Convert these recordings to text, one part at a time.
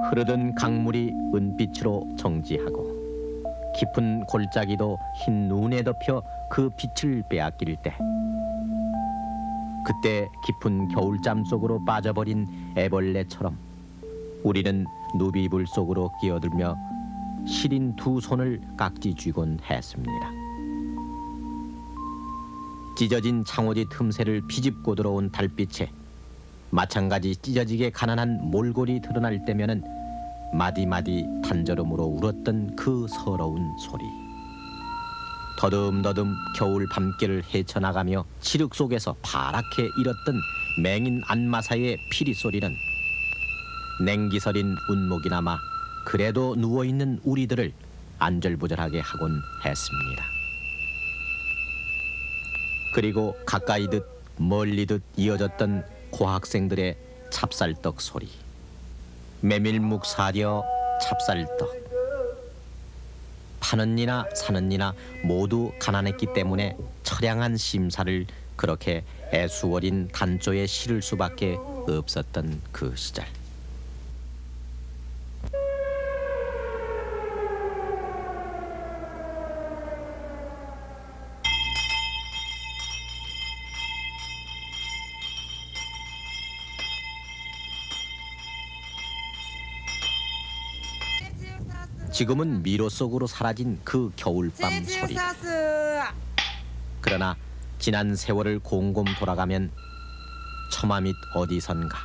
흐르던 강물이 은빛으로 정지하고 깊은 골짜기도 흰 눈에 덮여 그 빛을 빼앗길 때, 그때 깊은 겨울잠 속으로 빠져버린 애벌레처럼 우리는 누비불 속으로 끼어들며 시린 두 손을 깍지 쥐곤 했습니다. 찢어진 창호지 틈새를 비집고 들어온 달빛에 마찬가지 찢어지게 가난한 몰골이 드러날 때면은 마디마디 단절음으로 울었던 그 서러운 소리. 더듬더듬 겨울 밤길을 헤쳐나가며 칠흑 속에서 파랗게 일었던 맹인 안마사의 피리 소리는 냉기서린 운목이나마 그래도 누워있는 우리들을 안절부절하게 하곤 했습니다. 그리고 가까이듯 멀리듯 이어졌던 고학생들의 찹쌀떡 소리. 메밀묵 사려 찹쌀떡. 파는 이나 사는 이나 모두 가난했기 때문에 처량한 심사를 그렇게 애수어린 단조에 실을 수밖에 없었던 그 시절. 지금은 미로 속으로 사라진 그 겨울밤 소리. 그러나 지난 세월을 곰곰 돌아가면 처마 밑 어디선가,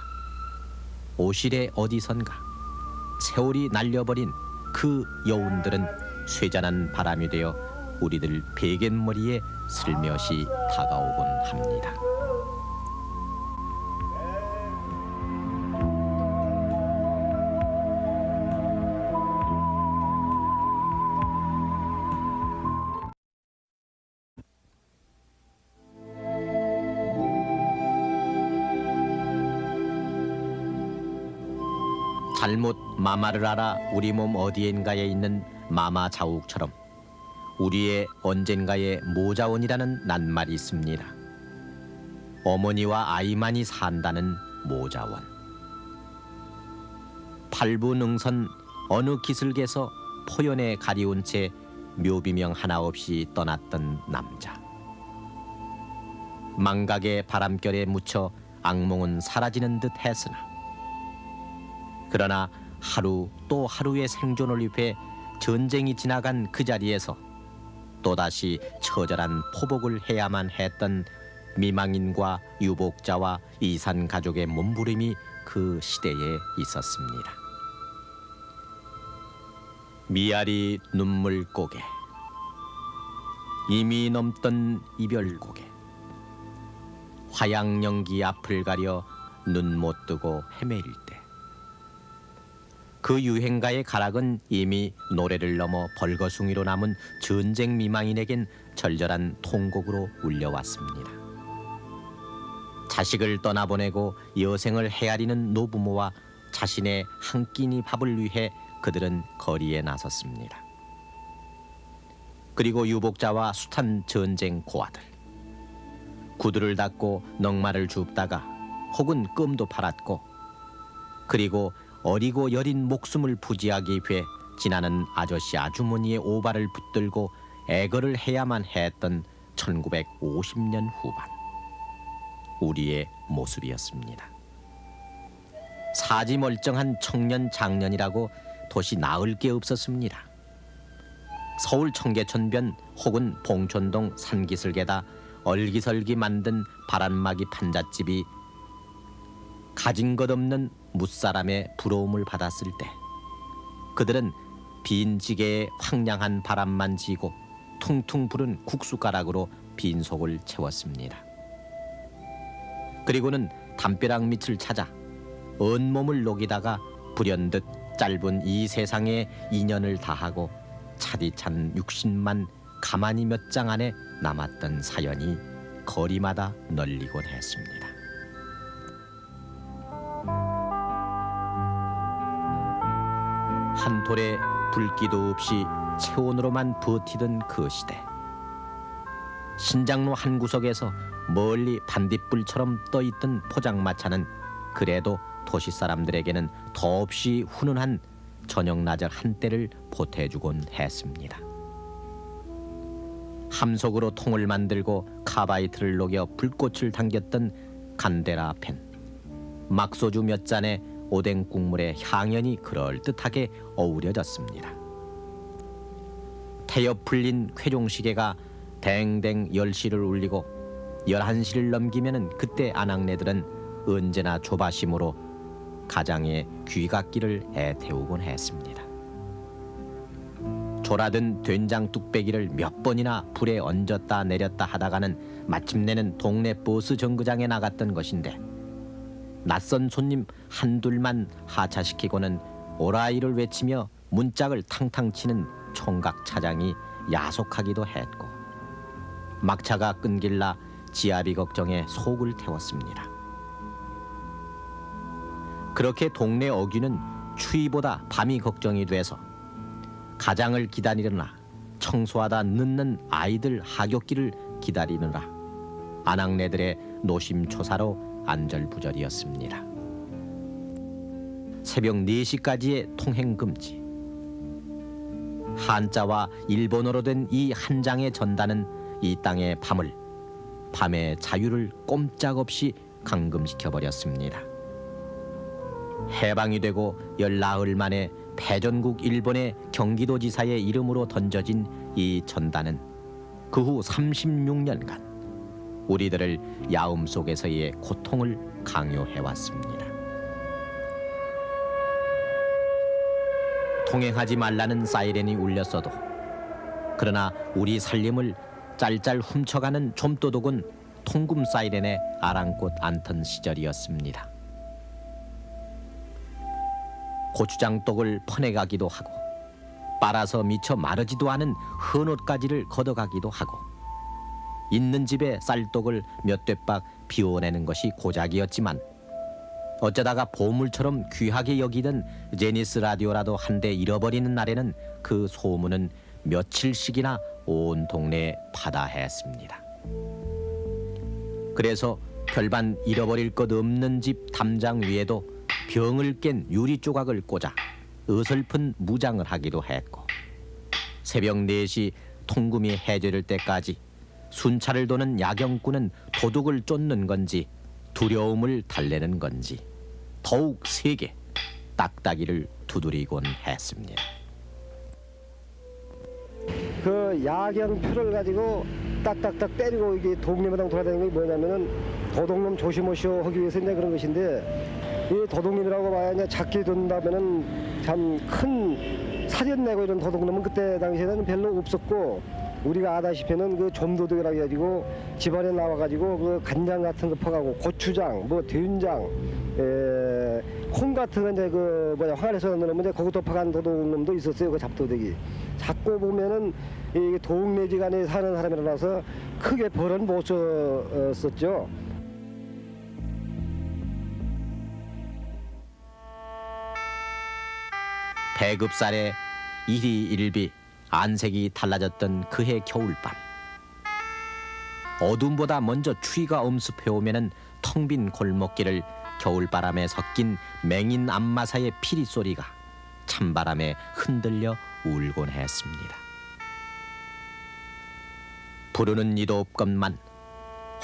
오실의 어디선가 세월이 날려버린 그 여운들은 쇠잔한 바람이 되어 우리들 베갯머리에 슬며시 다가오곤 합니다. 잘못 마마를 알아 우리 몸 어디엔가에 있는 마마 자욱처럼 우리의 언젠가의 모자원이라는 낱말이 있습니다. 어머니와 아이만이 산다는 모자원. 팔부능선 어느 기슭에서 포연에 가리운 채 묘비명 하나 없이 떠났던 남자. 망각의 바람결에 묻혀 악몽은 사라지는 듯 했으나 그러나 하루 또 하루의 생존을 위해 전쟁이 지나간 그 자리에서 또다시 처절한 포복을 해야만 했던 미망인과 유복자와 이산 가족의 몸부림이 그 시대에 있었습니다. 미아리 눈물고개, 이미 넘던 이별고개, 화양연기 앞을 가려 눈 못 뜨고 헤매일 때, 그 유행가의 가락은 이미 노래를 넘어 벌거숭이로 남은 전쟁 미망인에겐 절절한 통곡으로 울려왔습니다. 자식을 떠나보내고 여생을 헤아리는 노부모와 자신의 한 끼니 밥을 위해 그들은 거리에 나섰습니다. 그리고 유복자와 숱한 전쟁 고아들, 구두를 닦고 넝마를 줍다가 혹은 끔도 팔았고, 그리고 어리고 여린 목숨을 부지하기 위해 지나는 아저씨 아주머니의 오발을 붙들고 애걸을 해야만 했던 1950년 후반 우리의 모습이었습니다. 사지 멀쩡한 청년 장년이라고 도시 나을 게 없었습니다. 서울 청계천변 혹은 봉촌동 산기슭에다 얼기설기 만든 바람막이 판잣집이 가진 것 없는 무사람의 부러움을 받았을 때 그들은 빈 지게에 황량한 바람만 지고 퉁퉁 부른 국수가락으로 빈속을 채웠습니다. 그리고는 담벼락 밑을 찾아 온몸을 녹이다가 불현듯 짧은 이 세상에 인연을 다하고 차디찬 60만 가만히 몇 장 안에 남았던 사연이 거리마다 널리곤 했습니다. 한 돌에 불기도 없이 체온으로만 버티던 그 시대. 신장로 한 구석에서 멀리 반딧불처럼 떠있던 포장마차는 그래도 도시 사람들에게는 더없이 훈훈한 저녁나절 한때를 보태주곤 했습니다. 함석으로 통을 만들고 카바이트를 녹여 불꽃을 당겼던 간데라 펜, 막소주 몇 잔에 오뎅 국물의 향연이 그럴듯하게 어우러졌습니다. 태엽 풀린 쾌종시계가 댕댕 10시를 울리고 11시를 넘기면은 그때 아낙네들은 언제나 조바심으로 가장의 귀갓길을 애태우곤 했습니다. 졸아든 된장 뚝배기를 몇 번이나 불에 얹었다 내렸다 하다가는 마침내는 동네 버스 정거장에 나갔던 것인데, 낯선 손님 한둘만 하차시키고는 오라이를 외치며 문짝을 탕탕 치는 총각 차장이 야속하기도 했고, 막차가 끊길라 지아비 걱정에 속을 태웠습니다. 그렇게 동네 어귀는 추위보다 밤이 걱정이 돼서 가장을 기다리느라 청소하다 늦는 아이들 하굣길을 기다리느라 아낙네들의 노심초사로 안절부절이었습니다. 새벽 4시까지의 통행금지. 한자와 일본어로 된 이 한 장의 전단은 이 땅의 밤의 자유를 꼼짝없이 감금시켜버렸습니다. 해방이 되고 14흘 만에 패전국 일본의 경기도지사의 이름으로 던져진 이 전단은 그 후 36년간 우리들을 야음 속에서의 고통을 강요해왔습니다. 통행하지 말라는 사이렌이 울렸어도, 그러나 우리 살림을 짤짤 훔쳐가는 좀도둑은 통금 사이렌에 아랑곳 않던 시절이었습니다. 고추장독을 퍼내가기도 하고, 빨아서 미처 마르지도 않은 헌옷가지를 걷어가기도 하고, 있는 집에 쌀독을 몇 되박 비워내는 것이 고작이었지만, 어쩌다가 보물처럼 귀하게 여기던 제니스 라디오라도 한 대 잃어버리는 날에는 그 소문은 며칠씩이나 온 동네에 파다했습니다. 그래서 별반 잃어버릴 것 없는 집 담장 위에도 병을 깬 유리 조각을 꽂아 어설픈 무장을 하기도 했고, 새벽 4시 통금이 해제될 때까지 순찰을 도는 야경꾼은 도둑을 쫓는 건지 두려움을 달래는 건지 더욱 세게 딱따기를 두드리곤 했습니다. 그 야경표를 가지고 딱딱딱 때리고 이게 동네마당 돌아다니는 게 뭐냐면은 도둑놈 조심하시오 하기 위해서 이제 그런 것인데, 이 도둑놈이라고 봐야 이제 잡기 된다면은 참 큰 사전 내고 이런 도둑놈은 그때 당시에는 별로 없었고, 우리가 아다시피는 그 좀도둑이라고 해가지고 집안에 나와가지고 그 간장 같은 거 퍼가고 고추장, 뭐 된장, 콩 같은 거 이제 그 화관에서 넣으면 이제 거기도 퍼간 도둑놈도 있었어요. 그 잡도둑이. 자꾸 보면은 이 동네지간에 사는 사람이라서 크게 벌은 못 썼죠. 배급살에 일희일비 안색이 달라졌던 그해 겨울밤, 어둠보다 먼저 추위가 엄습해오면은 텅 빈 골목길을 겨울바람에 섞인 맹인 안마사의 피리 소리가 찬바람에 흔들려 울곤 했습니다. 부르는 이도 없건만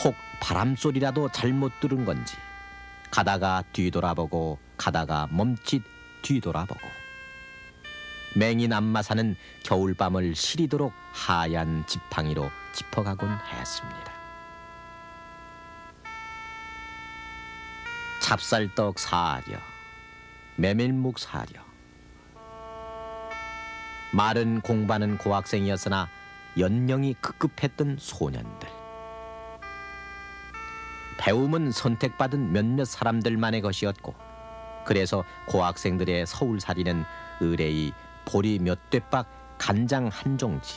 혹 바람소리라도 잘못 들은 건지 가다가 뒤돌아보고 가다가 멈칫 뒤돌아보고, 맹인 안마사는 겨울밤을 시리도록 하얀 지팡이로 짚어가곤 했습니다. 찹쌀떡 사려, 메밀묵 사려. 말은 공부하는 고학생이었으나 연령이 급급했던 소년들. 배움은 선택받은 몇몇 사람들만의 것이었고, 그래서 고학생들의 서울살이는 의뢰이 보리 몇 되박 간장 한 종지,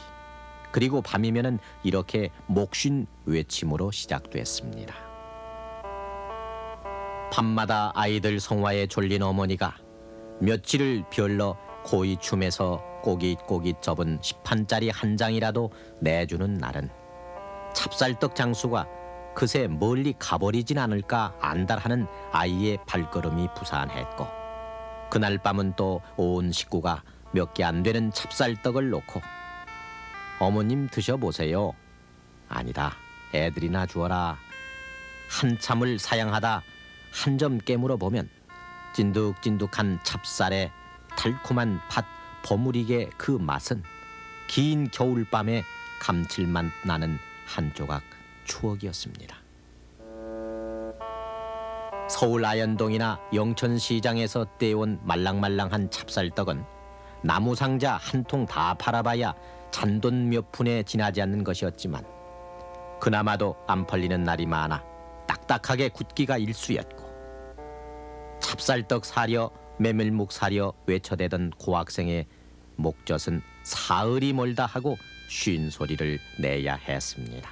그리고 밤이면은 이렇게 목쉰 외침으로 시작됐습니다. 밤마다 아이들 성화에 졸린 어머니가 며칠을 별러 고이춤에서 꼬깃꼬깃 접은 10판짜리 한 장이라도 내주는 날은 찹쌀떡 장수가 그새 멀리 가버리진 않을까 안달하는 아이의 발걸음이 부산했고, 그날 밤은 또 온 식구가 몇 개 안 되는 찹쌀떡을 놓고 어머님 드셔보세요. 아니다, 애들이나 주어라. 한참을 사양하다 한 점 깨물어 보면 찐득찐득한 찹쌀에 달콤한 팥 버무리게 그 맛은 긴 겨울밤에 감칠맛 나는 한 조각 추억이었습니다. 서울 아현동이나 영천시장에서 떼온 말랑말랑한 찹쌀떡은 나무 상자 한 통 다 팔아봐야 잔돈 몇 푼에 지나지 않는 것이었지만, 그나마도 안 팔리는 날이 많아 딱딱하게 굳기가 일쑤였고, 찹쌀떡 사려 메밀묵 사려 외쳐대던 고학생의 목젖은 사흘이 멀다 하고 쉰 소리를 내야 했습니다.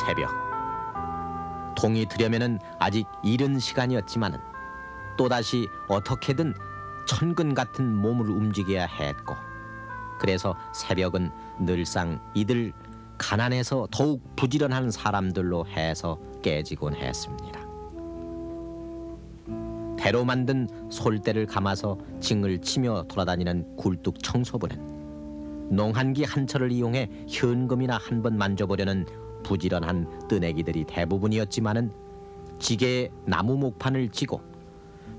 새벽, 동이 들려면은 아직 이른 시간이었지만은 또다시 어떻게든 천근 같은 몸을 움직여야 했고, 그래서 새벽은 늘상 이들 가난해서 더욱 부지런한 사람들로 해서 깨지곤 했습니다. 배로 만든 솔대를 감아서 징을 치며 돌아다니는 굴뚝 청소부는 농한기 한철을 이용해 현금이나 한 번 만져보려는 부지런한 뜨내기들이 대부분이었지만은, 지게에 나무 목판을 쥐고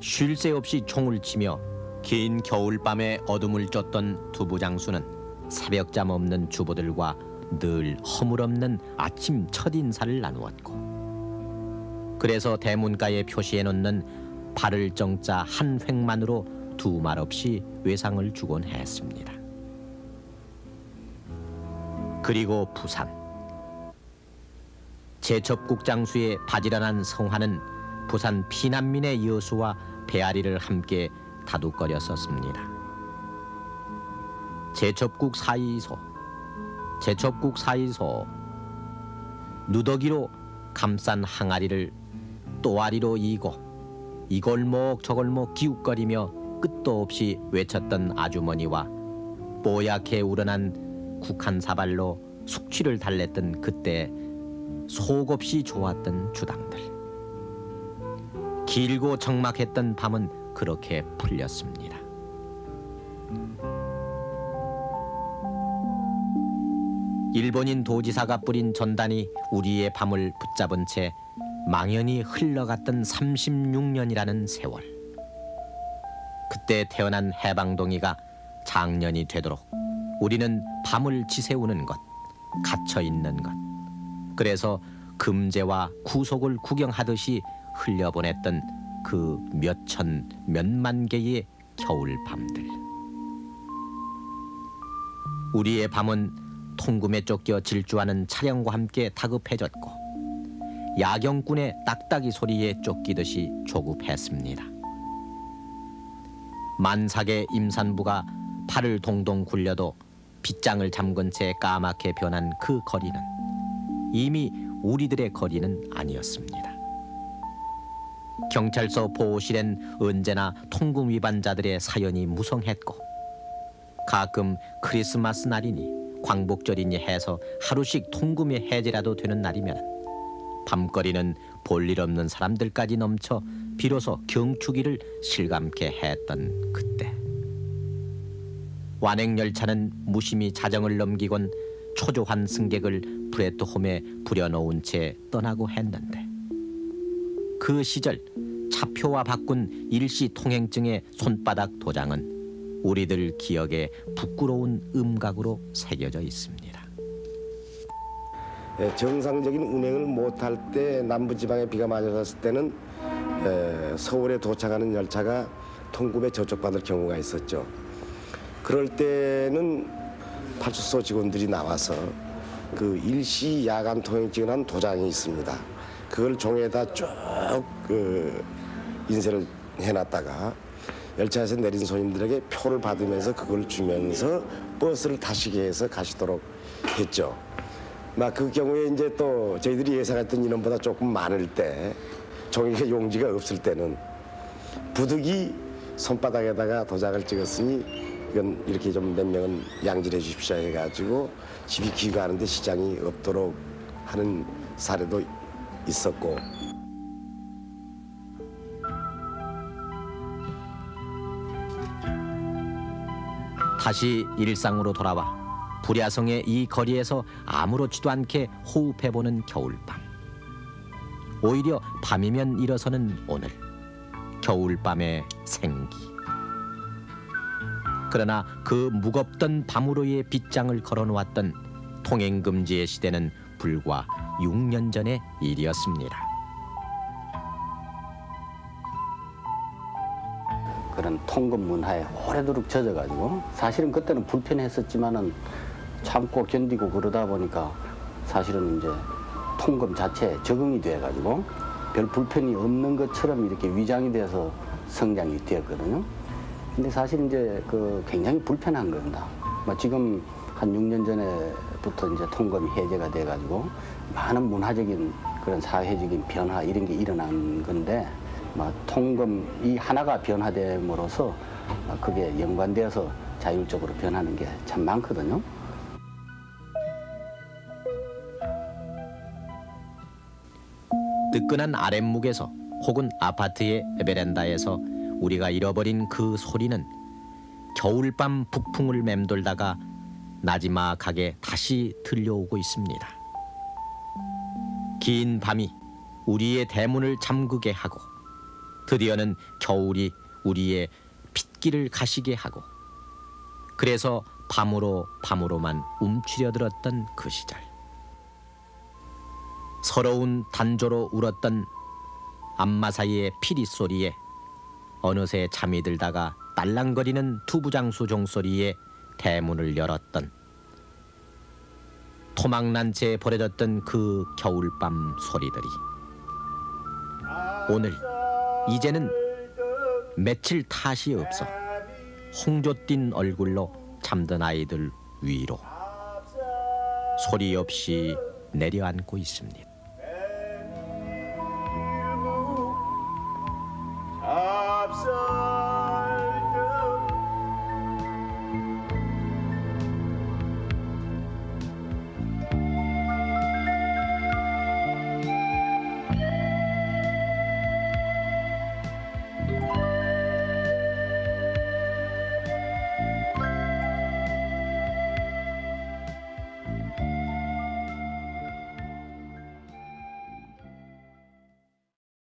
쉴 새 없이 총을 치며 긴 겨울밤에 어둠을 쫓던 두부장수는 새벽잠 없는 주부들과 늘 허물없는 아침 첫 인사를 나누었고, 그래서 대문가에 표시해 놓는 발을 정자 한 획만으로 두 말 없이 외상을 주곤 했습니다. 그리고 부산, 제첩국 장수의 바지런한 성화는 부산 피난민의 여수와 배아리를 함께 다독거렸었습니다. 제첩국 사이소, 제첩국 사이소. 누더기로 감싼 항아리를 또아리로 이고 이 골목 저 골목 기웃거리며 끝도 없이 외쳤던 아주머니와 뽀얗게 우러난 국한 사발로 숙취를 달랬던 그때 속없이 좋았던 주당들. 길고 적막했던 밤은 그렇게 풀렸습니다. 일본인 도지사가 뿌린 전단이 우리의 밤을 붙잡은 채 망연히 흘러갔던 36년이라는 세월. 그때 태어난 해방동이가 장년이 되도록 우리는 밤을 지새우는 것, 갇혀있는 것, 그래서 금제와 구속을 구경하듯이 흘려보냈던 그 몇천 몇만 개의 겨울밤들. 우리의 밤은 통금에 쫓겨 질주하는 차량과 함께 다급해졌고, 야경꾼의 딱딱이 소리에 쫓기듯이 조급했습니다. 만삭의 임산부가 팔을 동동 굴려도 빗장을 잠근 채 까맣게 변한 그 거리는 이미 우리들의 거리는 아니었습니다. 경찰서 보호실엔 언제나 통금 위반자들의 사연이 무성했고, 가끔 크리스마스 날이니 광복절이니 해서 하루씩 통금의 해제라도 되는 날이면 밤거리는 볼일 없는 사람들까지 넘쳐 비로소 경축일을 실감케 했던 그때, 완행열차는 무심히 자정을 넘기곤 초조한 승객을 브레트홈에 부려놓은 채 떠나고 했는데, 그 시절 차표와 바꾼 일시 통행증의 손바닥 도장은 우리들 기억에 부끄러운 음각으로 새겨져 있습니다. 정상적인 운행을 못할 때 남부지방에 비가 많이 왔을 때는 서울에 도착하는 열차가 통금에 저촉받을 경우가 있었죠. 그럴 때는 파출소 직원들이 나와서 그 일시 야간 통행증을 한 도장이 있습니다. 그걸 종이에다 쭉 인쇄를 해놨다가 열차에서 내린 손님들에게 표를 받으면서 그걸 주면서 버스를 타시게 해서 가시도록 했죠. 막 그 경우에 이제 또 저희들이 예상했던 인원보다 조금 많을 때, 종이가 용지가 없을 때는 부득이 손바닥에다가 도장을 찍었으니 이건 이렇게 좀 몇 명은 양질해 주십시오 해가지고 집이 귀가하는데 시장이 없도록 하는 사례도 있었고. 다시 일상으로 돌아와 불야성의 이 거리에서 아무렇지도 않게 호흡해보는 겨울밤. 오히려 밤이면 일어서는 오늘 겨울밤의 생기. 그러나 그 무겁던 밤으로의 빗장을 걸어놓았던 통행금지의 시대는 불과 6년 전의 일이었습니다. 그런 통금 문화에 오래도록 젖어가지고 사실은 그때는 불편했었지만은 참고 견디고 그러다 보니까 사실은 이제 통금 자체에 적응이 돼가지고 별 불편이 없는 것처럼 이렇게 위장이 돼서 성장이 되었거든요. 근데 사실 이제 그 굉장히 불편한 겁니다. 지금 한 6년 전에부터 이제 통금이 해제가 돼가지고 많은 문화적인 그런 사회적인 변화 이런 게 일어난 건데 통금 이 하나가 변화됨으로써 그게 연관되어서 자율적으로 변하는 게 참 많거든요. 뜨끈한 아랫목에서 혹은 아파트의 베란다에서 우리가 잃어버린 그 소리는 겨울밤 북풍을 맴돌다가 나지막하게 다시 들려오고 있습니다. 긴 밤이 우리의 대문을 잠그게 하고 드디어는 겨울이 우리의 핏길을 가시게 하고 그래서 밤으로만 움츠려들었던 그 시절. 서러운 단조로 울었던 안마 사이의 피리 소리에 어느새 잠이 들다가 딸랑거리는 두부장수 종소리에 대문을 열었던 토막난 채 버려졌던 그 겨울밤 소리들이 오늘 이제는 며칠 탓이 없어 홍조 띤 얼굴로 잠든 아이들 위로 소리 없이 내려앉고 있습니다.